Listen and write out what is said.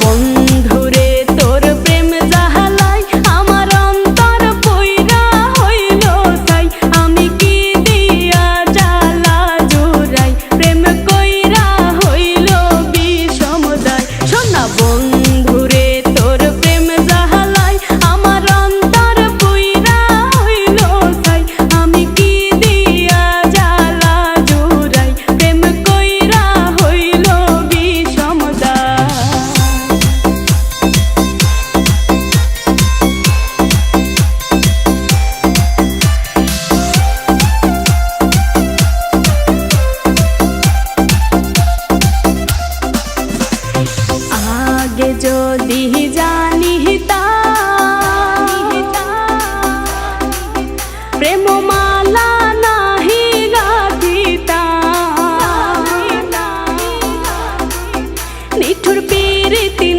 বন্ধুরে তোর প্রেম জাহালাই আমার অন্তর পইরা হইল ছাই। আমি কি দিয়া জ্বালা জুড়াই প্রেম কইরা হইল বিষমদায়। শোনা বন্ধুরে তোর প্রেম জাহালাই আমার অন্তর পইরা হইল ছাই। আমি কি দিয়া জ্বালা জুড়াই প্রেম কইরা হইল বিষমদায়। আগে যদি জানিতাম প্রেম মালা নাহি গাথিতাম। নিঠুর পীড়িতি